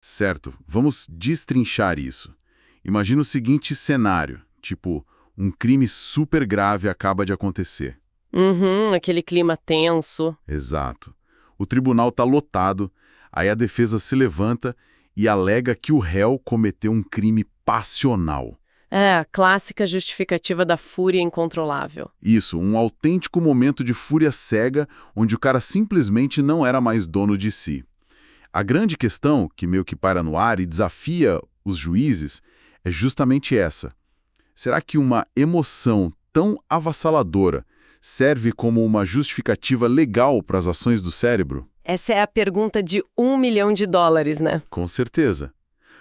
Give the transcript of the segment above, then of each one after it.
Certo, vamos destrinchar isso. Imagina o seguinte cenário, tipo, um crime super grave acaba de acontecer. Uhum, aquele clima tenso. Exato. O tribunal está lotado, aí a defesa se levanta e alega que o réu cometeu um crime passional. É, a clássica justificativa da fúria incontrolável. Isso, um autêntico momento de fúria cega, onde o cara simplesmente não era mais dono de si. A grande questão, que meio que paira no ar e desafia os juízes, é justamente essa. Será que uma emoção tão avassaladora serve como uma justificativa legal para as ações do cérebro? Essa é a pergunta de US$ 1 milhão, né? Com certeza.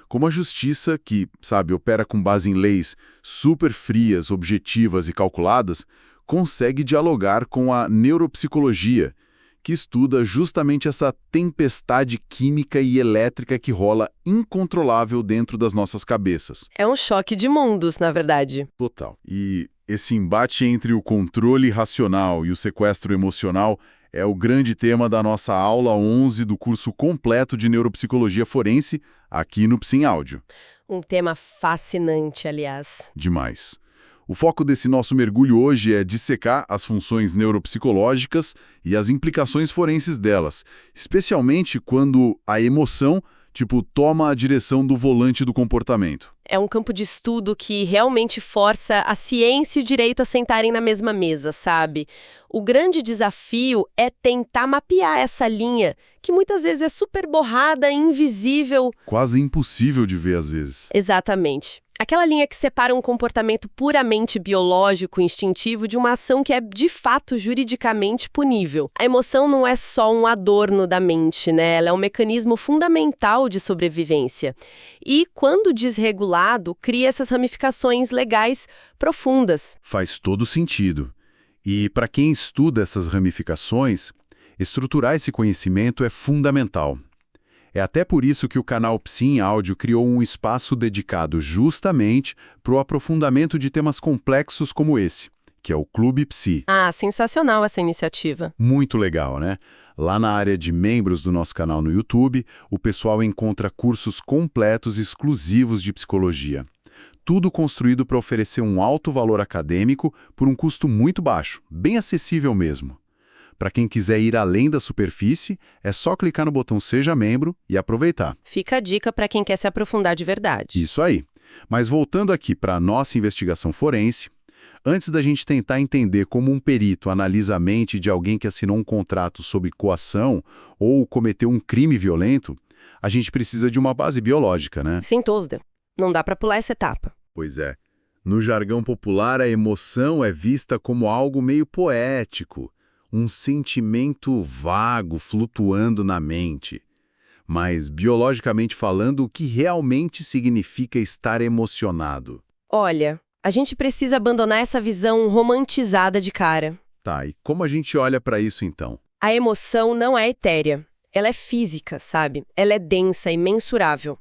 Como a justiça, que, sabe, opera com base em leis super frias, objetivas e calculadas, consegue dialogar com a neuropsicologia, que estuda justamente essa tempestade química e elétrica que rola incontrolável dentro das nossas cabeças. É um choque de mundos, na verdade. Total. E esse embate entre o controle racional e o sequestro emocional é o grande tema da nossa aula 11 do curso completo de Neuropsicologia Forense, aqui no Psim Áudio. Um tema fascinante, aliás. Demais. O foco desse nosso mergulho hoje é dissecar as funções neuropsicológicas e as implicações forenses delas, especialmente quando a emoção, toma a direção do volante do comportamento. É um campo de estudo que realmente força a ciência e o direito a sentarem na mesma mesa, sabe? O grande desafio é tentar mapear essa linha, que muitas vezes é super borrada, invisível. Quase impossível de ver às vezes. Exatamente. Aquela linha que separa um comportamento puramente biológico, instintivo, de uma ação que é, de fato, juridicamente punível. A emoção não é só um adorno da mente, né? Ela é um mecanismo fundamental de sobrevivência. E, quando desregulado, cria essas ramificações legais profundas. Faz todo sentido. E, para quem estuda essas ramificações, estruturar esse conhecimento é fundamental. É até por isso que o canal Psim Áudio criou um espaço dedicado justamente para o aprofundamento de temas complexos como esse, que é o Clube Psi. Ah, sensacional essa iniciativa. Muito legal, né? Lá na área de membros do nosso canal no YouTube, o pessoal encontra cursos completos exclusivos de psicologia. Tudo construído para oferecer um alto valor acadêmico por um custo muito baixo, bem acessível mesmo. Para quem quiser ir além da superfície, é só clicar no botão Seja Membro e aproveitar. Fica a dica para quem quer se aprofundar de verdade. Isso aí. Mas voltando aqui para a nossa investigação forense, antes da gente tentar entender como um perito analisa a mente de alguém que assinou um contrato sob coação ou cometeu um crime violento, a gente precisa de uma base biológica, né? Sem dúvida. Não dá para pular essa etapa. Pois é. No jargão popular, a emoção é vista como algo meio poético, um sentimento vago flutuando na mente. Mas, biologicamente falando, o que realmente significa estar emocionado? Olha, a gente precisa abandonar essa visão romantizada de cara. Tá, e como a gente olha para isso então? A emoção não é etérea. Ela é física, sabe? Ela é densa e mensurável.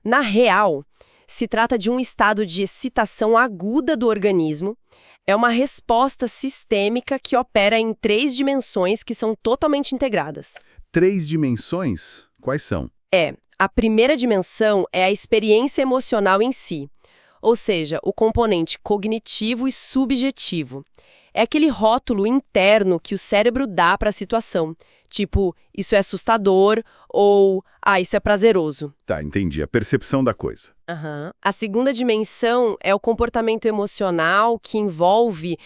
Na real, se trata de um estado de excitação aguda do organismo. É uma resposta sistêmica que opera em 3 dimensões que são totalmente integradas. 3 dimensões? Quais são? A primeira dimensão é a experiência emocional em si, ou seja, o componente cognitivo e subjetivo. É aquele rótulo interno que o cérebro dá para a situação, tipo, isso é assustador ou, isso é prazeroso. Tá, entendi. A percepção da coisa. A segunda dimensão é o comportamento emocional que envolve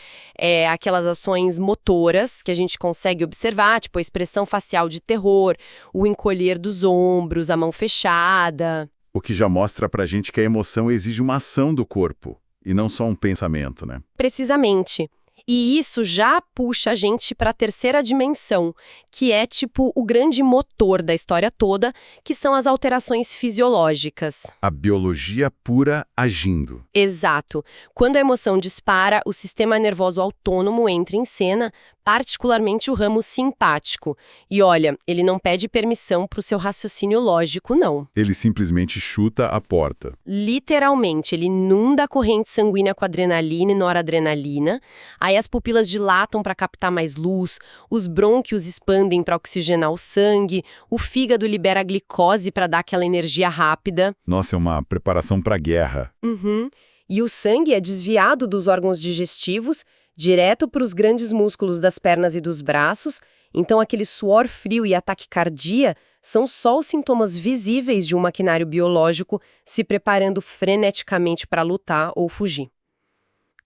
aquelas ações motoras que a gente consegue observar, tipo a expressão facial de terror, o encolher dos ombros, a mão fechada. O que já mostra pra gente que a emoção exige uma ação do corpo, e não só um pensamento, né? Precisamente. E isso já puxa a gente para a terceira dimensão, que é tipo o grande motor da história toda, que são as alterações fisiológicas. A biologia pura agindo. Exato. Quando a emoção dispara, o sistema nervoso autônomo entra em cena particularmente o ramo simpático. E olha, ele não pede permissão para o seu raciocínio lógico, não. Ele simplesmente chuta a porta. Literalmente, ele inunda a corrente sanguínea com adrenalina e noradrenalina, aí as pupilas dilatam para captar mais luz, os brônquios expandem para oxigenar o sangue, o fígado libera glicose para dar aquela energia rápida. Nossa, é uma preparação para a guerra. Uhum. E o sangue é desviado dos órgãos digestivos, direto para os grandes músculos das pernas e dos braços, então aquele suor frio e a taquicardia são só os sintomas visíveis de um maquinário biológico se preparando freneticamente para lutar ou fugir.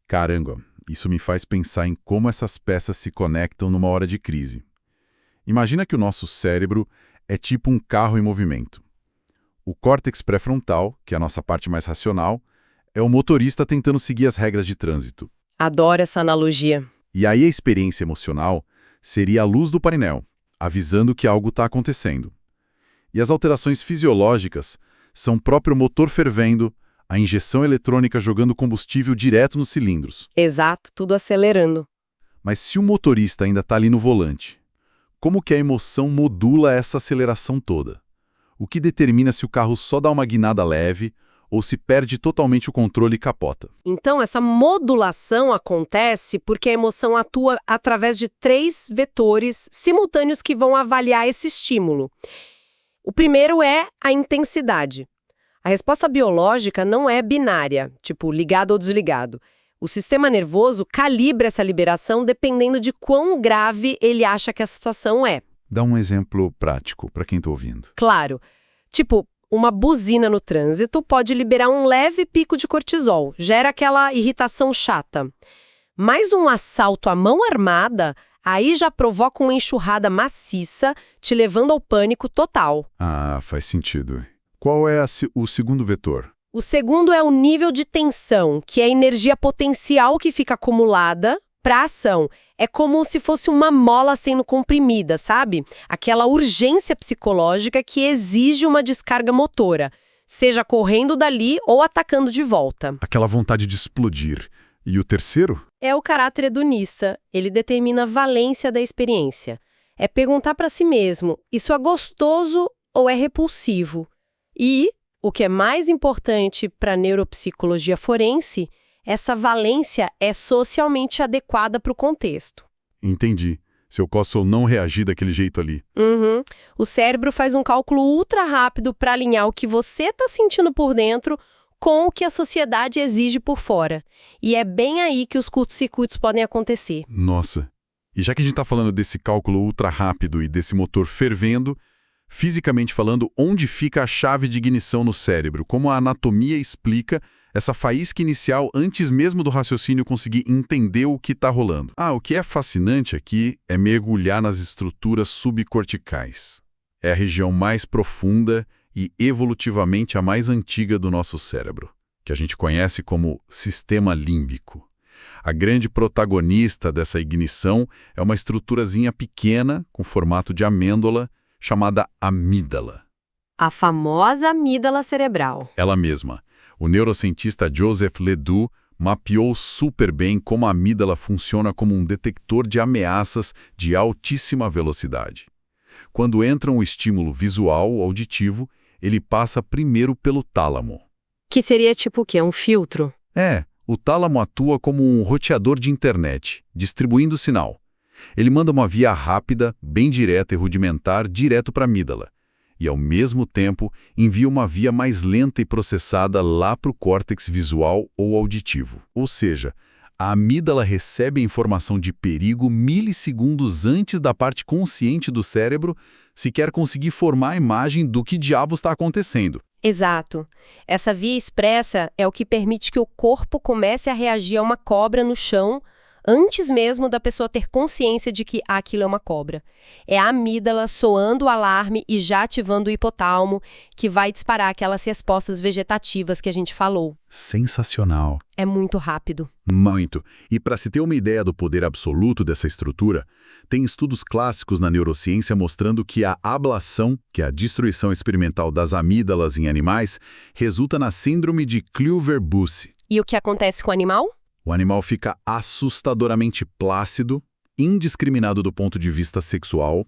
Caramba, isso me faz pensar em como essas peças se conectam numa hora de crise. Imagina que o nosso cérebro é tipo um carro em movimento. O córtex pré-frontal, que é a nossa parte mais racional, é o motorista tentando seguir as regras de trânsito. Adoro essa analogia. E aí a experiência emocional seria a luz do painel, avisando que algo está acontecendo. E as alterações fisiológicas são o próprio motor fervendo, a injeção eletrônica jogando combustível direto nos cilindros. Exato, tudo acelerando. Mas se o motorista ainda está ali no volante, como que a emoção modula essa aceleração toda? O que determina se o carro só dá uma guinada leve ou se perde totalmente o controle e capota? Então, essa modulação acontece porque a emoção atua através de 3 vetores simultâneos que vão avaliar esse estímulo. O primeiro é a intensidade. A resposta biológica não é binária, tipo ligado ou desligado. O sistema nervoso calibra essa liberação dependendo de quão grave ele acha que a situação é. Dá um exemplo prático para quem está ouvindo. Claro, tipo, uma buzina no trânsito pode liberar um leve pico de cortisol, gera aquela irritação chata. Mas um assalto à mão armada, aí já provoca uma enxurrada maciça, te levando ao pânico total. Ah, faz sentido. Qual é o segundo vetor? O segundo é o nível de tensão, que é a energia potencial que fica acumulada para ação. É como se fosse uma mola sendo comprimida, sabe? Aquela urgência psicológica que exige uma descarga motora, seja correndo dali ou atacando de volta. Aquela vontade de explodir. E o terceiro? É o caráter hedonista. Ele determina a valência da experiência. É perguntar para si mesmo, isso é gostoso ou é repulsivo? E, o que é mais importante para a neuropsicologia forense, essa valência é socialmente adequada para o contexto. Entendi. Se eu posso ou não reagir daquele jeito ali. Uhum. O cérebro faz um cálculo ultra rápido para alinhar o que você está sentindo por dentro com o que a sociedade exige por fora. E é bem aí que os curtos-circuitos podem acontecer. Nossa. E já que a gente está falando desse cálculo ultra rápido e desse motor fervendo, fisicamente falando, onde fica a chave de ignição no cérebro? Como a anatomia explica essa faísca inicial antes mesmo do raciocínio conseguir entender o que está rolando? O que é fascinante aqui é mergulhar nas estruturas subcorticais. É a região mais profunda e evolutivamente a mais antiga do nosso cérebro, que a gente conhece como sistema límbico. A grande protagonista dessa ignição é uma estruturazinha pequena, com formato de amêndola, chamada amígdala. A famosa amígdala cerebral. Ela mesma. O neurocientista Joseph Ledoux mapeou super bem como a amígdala funciona como um detector de ameaças de altíssima velocidade. Quando entra um estímulo visual ou auditivo, ele passa primeiro pelo tálamo. Que seria tipo o quê? Um filtro? O tálamo atua como um roteador de internet, distribuindo o sinal. Ele manda uma via rápida, bem direta e rudimentar direto para a amígdala. E, ao mesmo tempo, envia uma via mais lenta e processada lá para o córtex visual ou auditivo. Ou seja, a amígdala recebe a informação de perigo milissegundos antes da parte consciente do cérebro se quer conseguir formar a imagem do que diabos está acontecendo. Exato. Essa via expressa é o que permite que o corpo comece a reagir a uma cobra no chão antes mesmo da pessoa ter consciência de que aquilo é uma cobra. É a amígdala soando o alarme e já ativando o hipotálamo, que vai disparar aquelas respostas vegetativas que a gente falou. Sensacional. É muito rápido. Muito. E para se ter uma ideia do poder absoluto dessa estrutura, tem estudos clássicos na neurociência mostrando que a ablação, que é a destruição experimental das amígdalas em animais, resulta na síndrome de Kluver-Bucy. E o que acontece com o animal? O animal fica assustadoramente plácido, indiscriminado do ponto de vista sexual,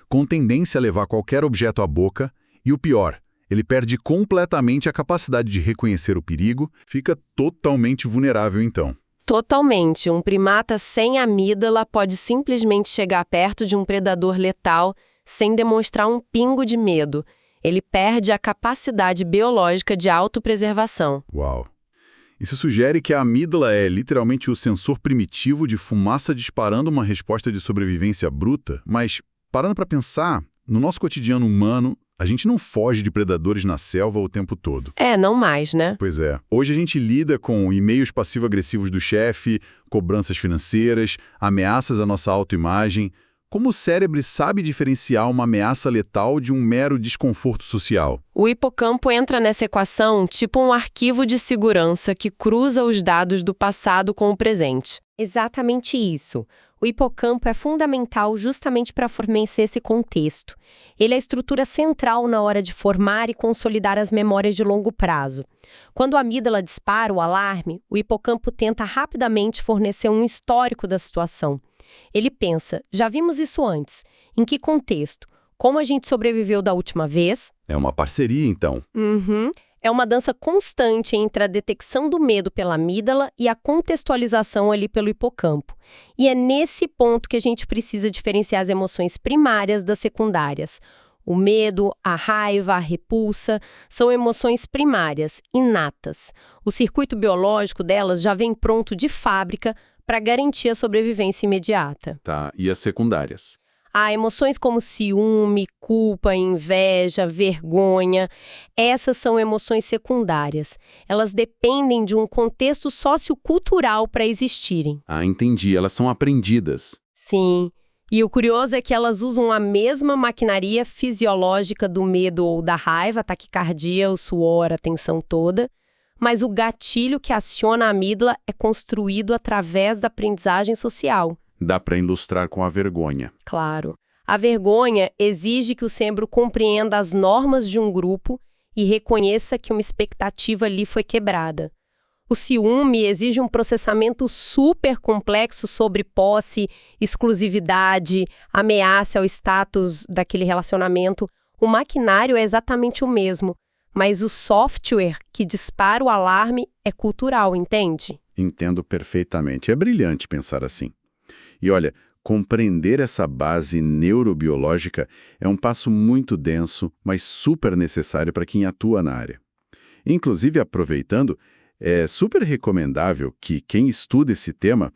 com tendência a levar qualquer objeto à boca, e o pior, ele perde completamente a capacidade de reconhecer o perigo, fica totalmente vulnerável então. Totalmente. Um primata sem amígdala pode simplesmente chegar perto de um predador letal sem demonstrar um pingo de medo. Ele perde a capacidade biológica de autopreservação. Uau! Isso sugere que a amígdala é literalmente o sensor primitivo de fumaça disparando uma resposta de sobrevivência bruta, mas, parando para pensar, no nosso cotidiano humano, a gente não foge de predadores na selva o tempo todo. Não mais, né? Pois é. Hoje a gente lida com e-mails passivo-agressivos do chefe, cobranças financeiras, ameaças à nossa autoimagem. Como o cérebro sabe diferenciar uma ameaça letal de um mero desconforto social? O hipocampo entra nessa equação tipo um arquivo de segurança que cruza os dados do passado com o presente. Exatamente isso. O hipocampo é fundamental justamente para fornecer esse contexto. Ele é a estrutura central na hora de formar e consolidar as memórias de longo prazo. Quando a amígdala dispara o alarme, o hipocampo tenta rapidamente fornecer um histórico da situação. Ele pensa, já vimos isso antes. Em que contexto? Como a gente sobreviveu da última vez? É uma parceria, então. É uma dança constante entre a detecção do medo pela amígdala e a contextualização ali pelo hipocampo. E é nesse ponto que a gente precisa diferenciar as emoções primárias das secundárias. O medo, a raiva, a repulsa são emoções primárias, inatas. O circuito biológico delas já vem pronto de fábrica para garantir a sobrevivência imediata. Tá, e as secundárias? Há emoções como ciúme, culpa, inveja, vergonha. Essas são emoções secundárias. Elas dependem de um contexto sociocultural para existirem. Ah, entendi. Elas são aprendidas. Sim. E o curioso é que elas usam a mesma maquinaria fisiológica do medo ou da raiva, a taquicardia, o suor, a tensão toda. Mas o gatilho que aciona a amígdala é construído através da aprendizagem social. Dá para ilustrar com a vergonha. Claro. A vergonha exige que o cérebro compreenda as normas de um grupo e reconheça que uma expectativa ali foi quebrada. O ciúme exige um processamento super complexo sobre posse, exclusividade, ameaça ao status daquele relacionamento. O maquinário é exatamente o mesmo. Mas o software que dispara o alarme é cultural, entende? Entendo perfeitamente. É brilhante pensar assim. E olha, compreender essa base neurobiológica é um passo muito denso, mas super necessário para quem atua na área. Inclusive, aproveitando, é super recomendável que quem estuda esse tema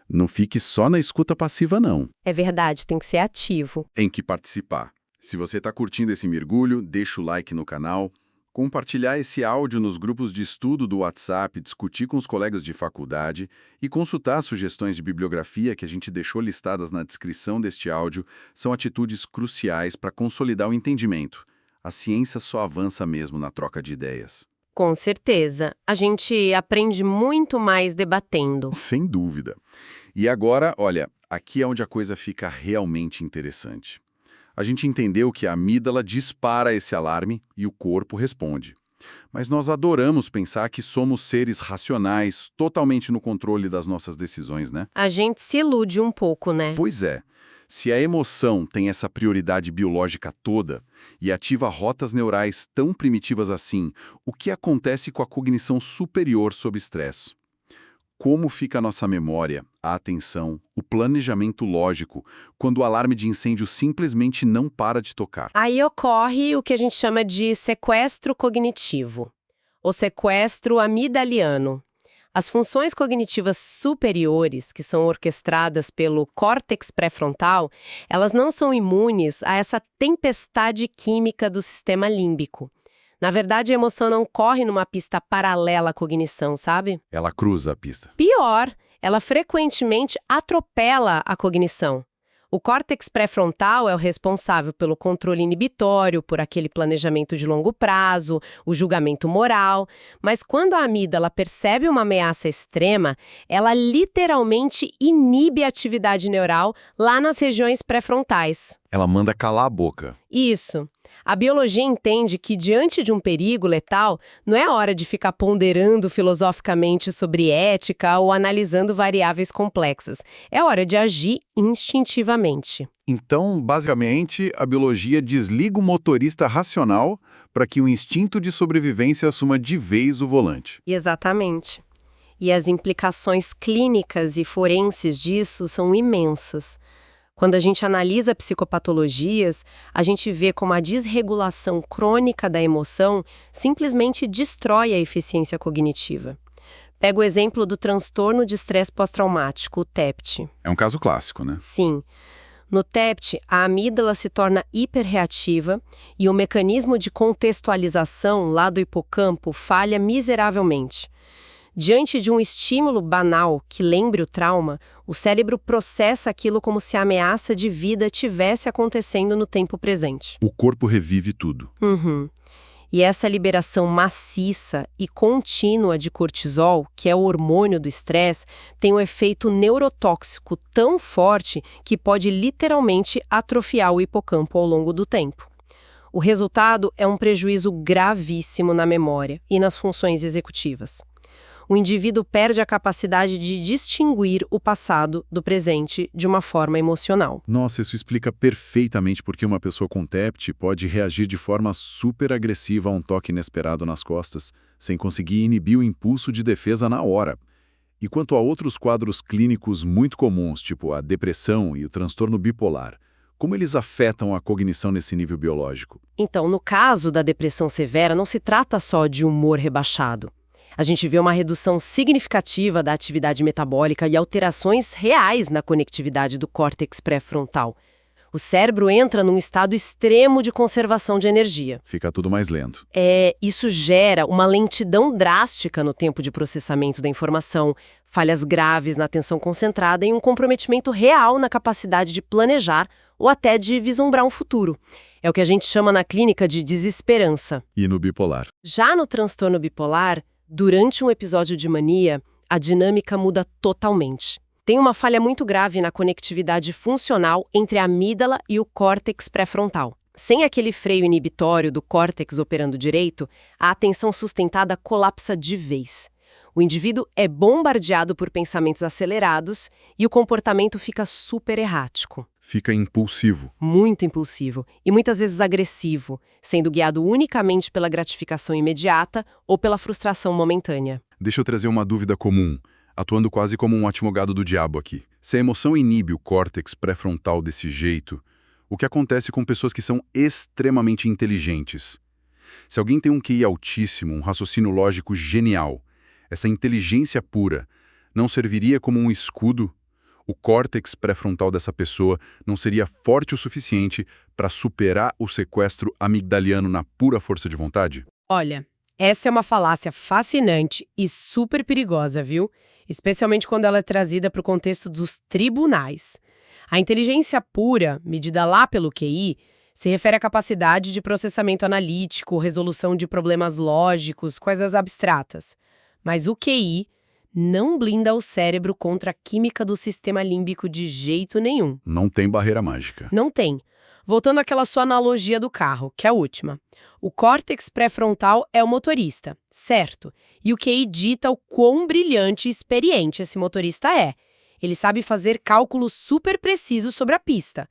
não fique só na escuta passiva, não. É verdade, tem que ser ativo. Tem que participar. Se você está curtindo esse mergulho, deixa o like no canal, compartilhar esse áudio nos grupos de estudo do WhatsApp, discutir com os colegas de faculdade e consultar sugestões de bibliografia que a gente deixou listadas na descrição deste áudio são atitudes cruciais para consolidar o entendimento. A ciência só avança mesmo na troca de ideias. Com certeza. A gente aprende muito mais debatendo. Sem dúvida. E agora, olha, aqui é onde a coisa fica realmente interessante. A gente entendeu que a amígdala dispara esse alarme e o corpo responde. Mas nós adoramos pensar que somos seres racionais, totalmente no controle das nossas decisões, né? A gente se ilude um pouco, né? Pois é. Se a emoção tem essa prioridade biológica toda e ativa rotas neurais tão primitivas assim, o que acontece com a cognição superior sob estresse? Como fica a nossa memória, a atenção, o planejamento lógico, quando o alarme de incêndio simplesmente não para de tocar? Aí ocorre o que a gente chama de sequestro cognitivo, ou sequestro amigdaliano. As funções cognitivas superiores, que são orquestradas pelo córtex pré-frontal, elas não são imunes a essa tempestade química do sistema límbico. Na verdade, a emoção não corre numa pista paralela à cognição, sabe? Ela cruza a pista. Pior, ela frequentemente atropela a cognição. O córtex pré-frontal é o responsável pelo controle inibitório, por aquele planejamento de longo prazo, o julgamento moral. Mas quando a amígdala percebe uma ameaça extrema, ela literalmente inibe a atividade neural lá nas regiões pré-frontais. Ela manda calar a boca. Isso. A biologia entende que, diante de um perigo letal, não é hora de ficar ponderando filosoficamente sobre ética ou analisando variáveis complexas. É hora de agir instintivamente. Então, basicamente, a biologia desliga o motorista racional para que o instinto de sobrevivência assuma de vez o volante. Exatamente. E as implicações clínicas e forenses disso são imensas. Quando a gente analisa psicopatologias, a gente vê como a desregulação crônica da emoção simplesmente destrói a eficiência cognitiva. Pega o exemplo do transtorno de estresse pós-traumático, o TEPT. É um caso clássico, né? Sim. No TEPT, a amígdala se torna hiperreativa e o mecanismo de contextualização lá do hipocampo falha miseravelmente. Diante de um estímulo banal que lembre o trauma, o cérebro processa aquilo como se a ameaça de vida tivesse acontecendo no tempo presente. O corpo revive tudo. E essa liberação maciça e contínua de cortisol, que é o hormônio do estresse, tem um efeito neurotóxico tão forte que pode literalmente atrofiar o hipocampo ao longo do tempo. O resultado é um prejuízo gravíssimo na memória e nas funções executivas. O indivíduo perde a capacidade de distinguir o passado do presente de uma forma emocional. Nossa, isso explica perfeitamente por que uma pessoa com TEPT pode reagir de forma super agressiva a um toque inesperado nas costas, sem conseguir inibir o impulso de defesa na hora. E quanto a outros quadros clínicos muito comuns, tipo a depressão e o transtorno bipolar, como eles afetam a cognição nesse nível biológico? Então, no caso da depressão severa, não se trata só de humor rebaixado. A gente vê uma redução significativa da atividade metabólica e alterações reais na conectividade do córtex pré-frontal. O cérebro entra num estado extremo de conservação de energia. Fica tudo mais lento. Isso gera uma lentidão drástica no tempo de processamento da informação, falhas graves na atenção concentrada e um comprometimento real na capacidade de planejar ou até de vislumbrar um futuro. É o que a gente chama na clínica de desesperança. E no bipolar? Já no transtorno bipolar, durante um episódio de mania, a dinâmica muda totalmente. Tem uma falha muito grave na conectividade funcional entre a amígdala e o córtex pré-frontal. Sem aquele freio inibitório do córtex operando direito, a atenção sustentada colapsa de vez. O indivíduo é bombardeado por pensamentos acelerados e o comportamento fica super errático. Fica impulsivo. Muito impulsivo e muitas vezes agressivo, sendo guiado unicamente pela gratificação imediata ou pela frustração momentânea. Deixa eu trazer uma dúvida comum, atuando quase como um advogado do diabo aqui. Se a emoção inibe o córtex pré-frontal desse jeito, o que acontece com pessoas que são extremamente inteligentes? Se alguém tem um QI altíssimo, um raciocínio lógico genial, essa inteligência pura não serviria como um escudo? O córtex pré-frontal dessa pessoa não seria forte o suficiente para superar o sequestro amigdaliano na pura força de vontade? Olha, essa é uma falácia fascinante e super perigosa, viu? Especialmente quando ela é trazida para o contexto dos tribunais. A inteligência pura, medida lá pelo QI, se refere à capacidade de processamento analítico, resolução de problemas lógicos, coisas abstratas. Mas o QI não blinda o cérebro contra a química do sistema límbico de jeito nenhum. Não tem barreira mágica. Não tem. Voltando àquela sua analogia do carro, que é a última. O córtex pré-frontal é o motorista, certo? E o QI dita o quão brilhante e experiente esse motorista é. Ele sabe fazer cálculos super precisos sobre a pista.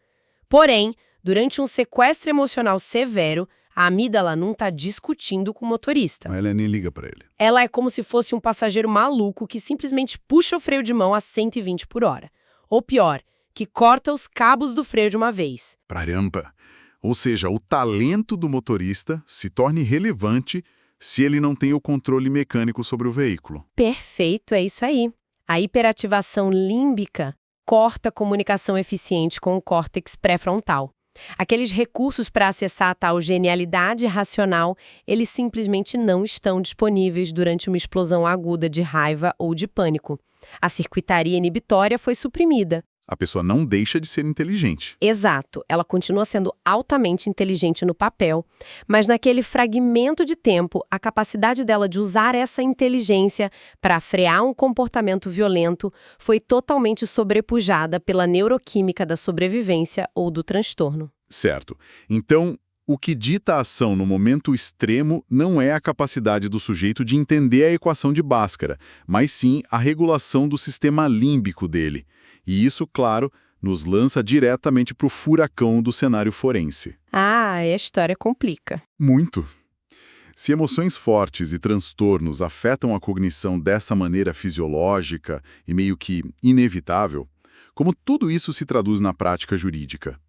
Porém, durante um sequestro emocional severo, a amígdala não está discutindo com o motorista. Mas ela nem liga para ele. Ela é como se fosse um passageiro maluco que simplesmente puxa o freio de mão a 120 por hora. Ou pior, que corta os cabos do freio de uma vez. Caramba! Ou seja, o talento do motorista se torna irrelevante se ele não tem o controle mecânico sobre o veículo. Perfeito, é isso aí. A hiperativação límbica corta a comunicação eficiente com o córtex pré-frontal. Aqueles recursos para acessar a tal genialidade racional, eles simplesmente não estão disponíveis durante uma explosão aguda de raiva ou de pânico. A circuitaria inibitória foi suprimida. A pessoa não deixa de ser inteligente. Exato, ela continua sendo altamente inteligente no papel, mas naquele fragmento de tempo, a capacidade dela de usar essa inteligência para frear um comportamento violento foi totalmente sobrepujada pela neuroquímica da sobrevivência ou do transtorno. Certo. Então, O que dita a ação no momento extremo não é a capacidade do sujeito de entender a equação de Bhaskara, mas sim a regulação do sistema límbico dele. E isso, claro, nos lança diretamente para o furacão do cenário forense. Ah, a história complica. Muito. Se emoções fortes e transtornos afetam a cognição dessa maneira fisiológica e meio que inevitável, como tudo isso se traduz na prática jurídica?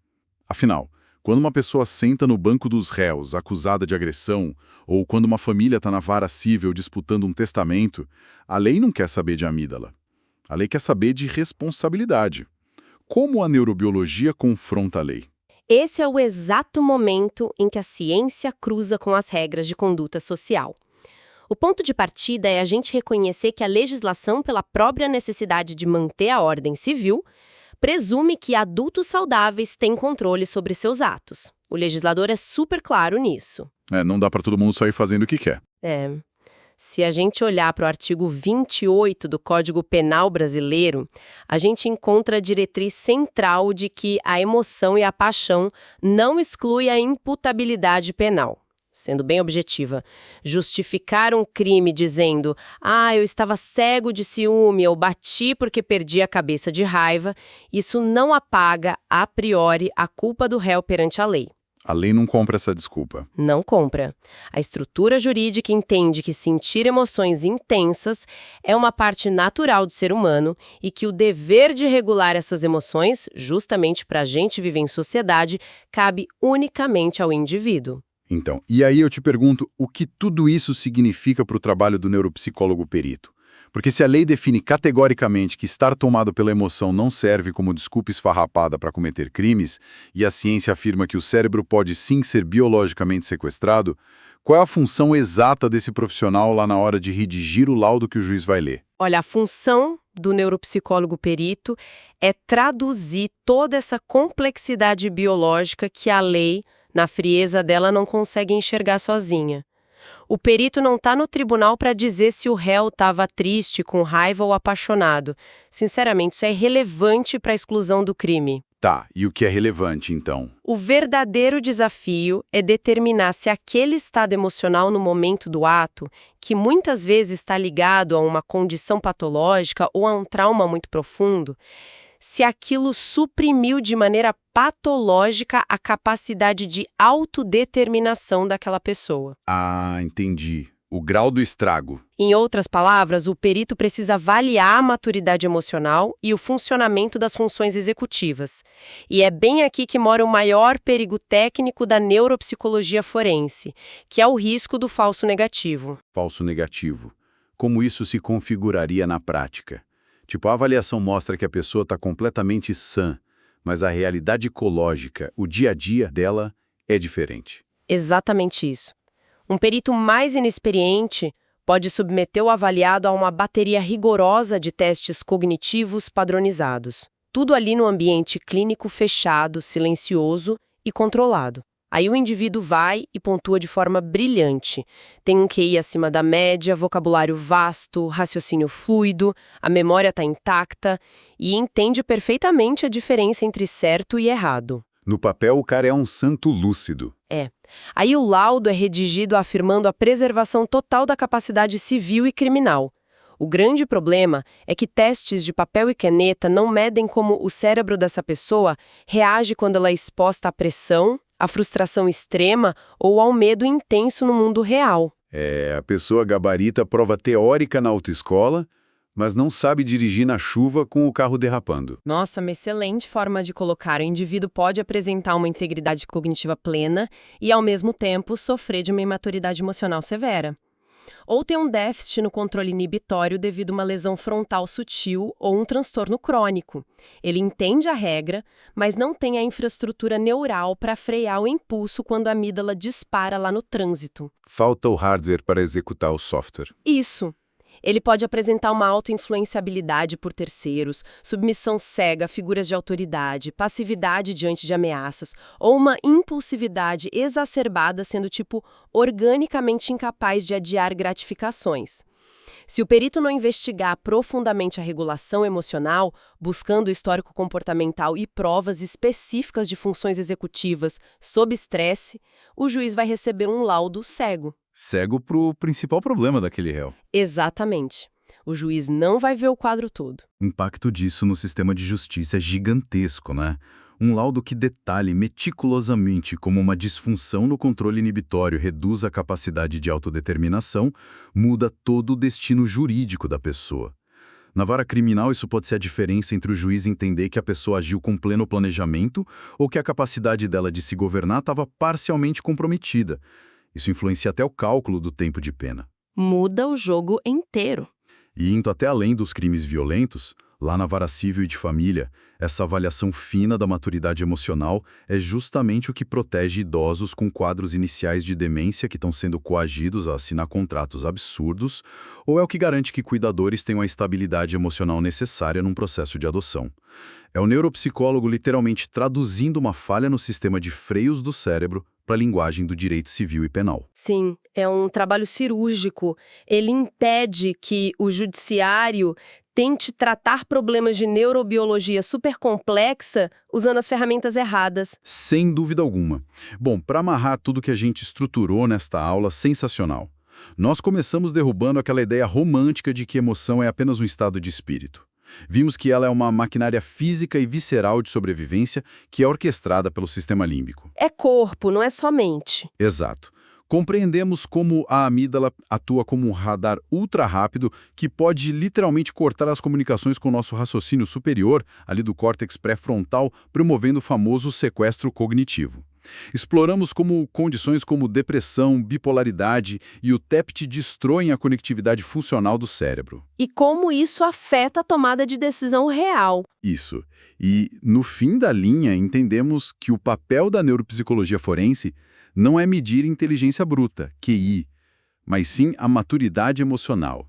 Afinal, quando uma pessoa senta no banco dos réus acusada de agressão, ou quando uma família está na vara civil disputando um testamento, a lei não quer saber de amígdala. A lei quer saber de responsabilidade. Como a neurobiologia confronta a lei? Esse é o exato momento em que a ciência cruza com as regras de conduta social. O ponto de partida é a gente reconhecer que a legislação, pela própria necessidade de manter a ordem civil, presume que adultos saudáveis têm controle sobre seus atos. O legislador é super claro nisso. Não dá para todo mundo sair fazendo o que quer. Se a gente olhar para o artigo 28 do Código Penal brasileiro, a gente encontra a diretriz central de que a emoção e a paixão não excluem a imputabilidade penal. Sendo bem objetiva, justificar um crime dizendo eu estava cego de ciúme ou bati porque perdi a cabeça de raiva, isso não apaga, a priori, a culpa do réu perante a lei. A lei não compra essa desculpa. Não compra. A estrutura jurídica entende que sentir emoções intensas é uma parte natural do ser humano e que o dever de regular essas emoções, justamente para a gente viver em sociedade, cabe unicamente ao indivíduo. Então, e aí eu te pergunto, o que tudo isso significa para o trabalho do neuropsicólogo perito? Porque se a lei define categoricamente que estar tomado pela emoção não serve como desculpa esfarrapada para cometer crimes, e a ciência afirma que o cérebro pode sim ser biologicamente sequestrado, qual é a função exata desse profissional lá na hora de redigir o laudo que o juiz vai ler? Olha, a função do neuropsicólogo perito é traduzir toda essa complexidade biológica que a lei, na frieza dela, não consegue enxergar sozinha. O perito não está no tribunal para dizer se o réu estava triste, com raiva ou apaixonado. Sinceramente, isso é irrelevante para a exclusão do crime. Tá, e o que é relevante, então? O verdadeiro desafio é determinar se aquele estado emocional no momento do ato, que muitas vezes está ligado a uma condição patológica ou a um trauma muito profundo, se aquilo suprimiu de maneira patológica a capacidade de autodeterminação daquela pessoa. Ah, entendi. O grau do estrago. Em outras palavras, o perito precisa avaliar a maturidade emocional e o funcionamento das funções executivas. E é bem aqui que mora o maior perigo técnico da neuropsicologia forense, que é o risco do falso negativo. Falso negativo. Como isso se configuraria na prática? Tipo, a avaliação mostra que a pessoa está completamente sã, mas a realidade ecológica, o dia a dia dela, é diferente. Exatamente isso. Um perito mais inexperiente pode submeter o avaliado a uma bateria rigorosa de testes cognitivos padronizados. Tudo ali no ambiente clínico fechado, silencioso e controlado. Aí o indivíduo vai e pontua de forma brilhante. Tem um QI acima da média, vocabulário vasto, raciocínio fluido, a memória está intacta e entende perfeitamente a diferença entre certo e errado. No papel, o cara é um santo lúcido. Aí o laudo é redigido afirmando a preservação total da capacidade civil e criminal. O grande problema é que testes de papel e caneta não medem como o cérebro dessa pessoa reage quando ela é exposta à pressão, à frustração extrema ou ao medo intenso no mundo real. A pessoa gabarita a prova teórica na autoescola, mas não sabe dirigir na chuva com o carro derrapando. Nossa, uma excelente forma de colocar. O indivíduo pode apresentar uma integridade cognitiva plena e, ao mesmo tempo, sofrer de uma imaturidade emocional severa. Ou ter um déficit no controle inibitório devido a uma lesão frontal sutil ou um transtorno crônico. Ele entende a regra, mas não tem a infraestrutura neural para frear o impulso quando a amígdala dispara lá no trânsito. Falta o hardware para executar o software. Isso. Ele pode apresentar uma autoinfluenciabilidade por terceiros, submissão cega a figuras de autoridade, passividade diante de ameaças, ou uma impulsividade exacerbada sendo organicamente incapaz de adiar gratificações. Se o perito não investigar profundamente a regulação emocional, buscando o histórico comportamental e provas específicas de funções executivas sob estresse, o juiz vai receber um laudo cego. Cego pro principal problema daquele réu. Exatamente. O juiz não vai ver o quadro todo. O impacto disso no sistema de justiça é gigantesco, né? Um laudo que detalhe meticulosamente como uma disfunção no controle inibitório reduz a capacidade de autodeterminação, muda todo o destino jurídico da pessoa. Na vara criminal, isso pode ser a diferença entre o juiz entender que a pessoa agiu com pleno planejamento ou que a capacidade dela de se governar estava parcialmente comprometida. Isso influencia até o cálculo do tempo de pena. Muda o jogo inteiro. E indo até além dos crimes violentos, lá na vara civil e de família, essa avaliação fina da maturidade emocional é justamente o que protege idosos com quadros iniciais de demência que estão sendo coagidos a assinar contratos absurdos, ou é o que garante que cuidadores tenham a estabilidade emocional necessária num processo de adoção. É o neuropsicólogo literalmente traduzindo uma falha no sistema de freios do cérebro para a linguagem do direito civil e penal. Sim, é um trabalho cirúrgico. Ele impede que o judiciário tente tratar problemas de neurobiologia super complexa usando as ferramentas erradas. Sem dúvida alguma. Bom, para amarrar tudo que a gente estruturou nesta aula sensacional, nós começamos derrubando aquela ideia romântica de que emoção é apenas um estado de espírito. Vimos que ela é uma maquinária física e visceral de sobrevivência que é orquestrada pelo sistema límbico. É corpo, não é só mente. Exato. Compreendemos como a amígdala atua como um radar ultra rápido que pode literalmente cortar as comunicações com o nosso raciocínio superior, ali do córtex pré-frontal, promovendo o famoso sequestro cognitivo. Exploramos como condições como depressão, bipolaridade e o TEPT destroem a conectividade funcional do cérebro. E como isso afeta a tomada de decisão real. Isso. E, no fim da linha, entendemos que o papel da neuropsicologia forense não é medir inteligência bruta, QI, mas sim a maturidade emocional.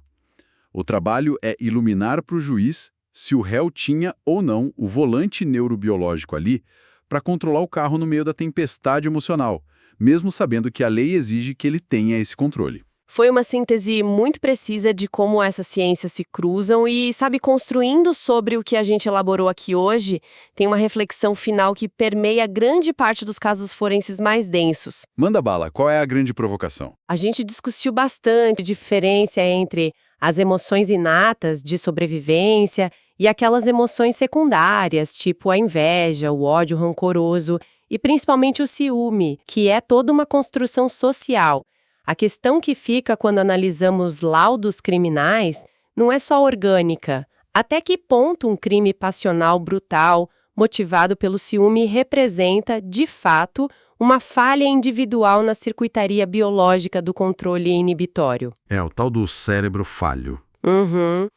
O trabalho é iluminar para o juiz se o réu tinha ou não o volante neurobiológico ali para controlar o carro no meio da tempestade emocional, mesmo sabendo que a lei exige que ele tenha esse controle. Foi uma síntese muito precisa de como essas ciências se cruzam e, sabe, construindo sobre o que a gente elaborou aqui hoje, tem uma reflexão final que permeia grande parte dos casos forenses mais densos. Manda bala, qual é a grande provocação? A gente discutiu bastante a diferença entre as emoções inatas de sobrevivência e aquelas emoções secundárias, tipo a inveja, o ódio rancoroso e principalmente o ciúme, que é toda uma construção social. A questão que fica quando analisamos laudos criminais não é só orgânica. Até que ponto um crime passional brutal, motivado pelo ciúme, representa, de fato, uma falha individual na circuitaria biológica do controle inibitório? É o tal do cérebro falho. Uhum.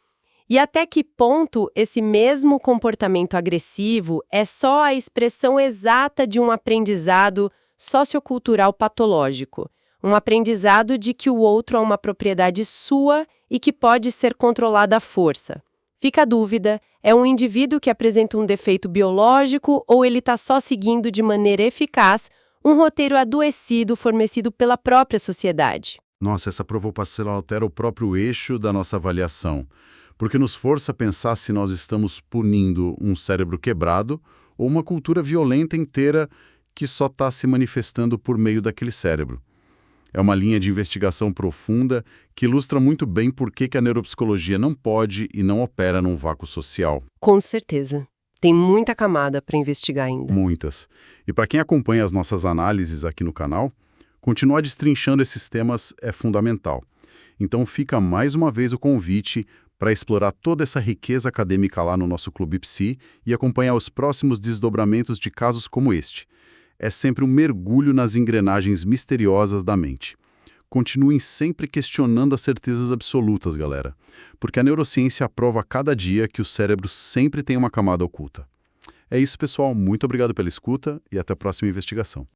E até que ponto esse mesmo comportamento agressivo é só a expressão exata de um aprendizado sociocultural patológico? Um aprendizado de que o outro é uma propriedade sua e que pode ser controlada à força. Fica a dúvida, é um indivíduo que apresenta um defeito biológico ou ele está só seguindo de maneira eficaz um roteiro adoecido fornecido pela própria sociedade? Nossa, essa provocação altera o próprio eixo da nossa avaliação, porque nos força a pensar se nós estamos punindo um cérebro quebrado ou uma cultura violenta inteira que só está se manifestando por meio daquele cérebro. É uma linha de investigação profunda que ilustra muito bem por que a neuropsicologia não pode e não opera num vácuo social. Com certeza. Tem muita camada para investigar ainda. Muitas. E para quem acompanha as nossas análises aqui no canal, continuar destrinchando esses temas é fundamental. Então fica mais uma vez o convite para explorar toda essa riqueza acadêmica lá no nosso Clube Psi e acompanhar os próximos desdobramentos de casos como este. É sempre um mergulho nas engrenagens misteriosas da mente. Continuem sempre questionando as certezas absolutas, galera, porque a neurociência aprova a cada dia que o cérebro sempre tem uma camada oculta. É isso, pessoal. Muito obrigado pela escuta e até a próxima investigação.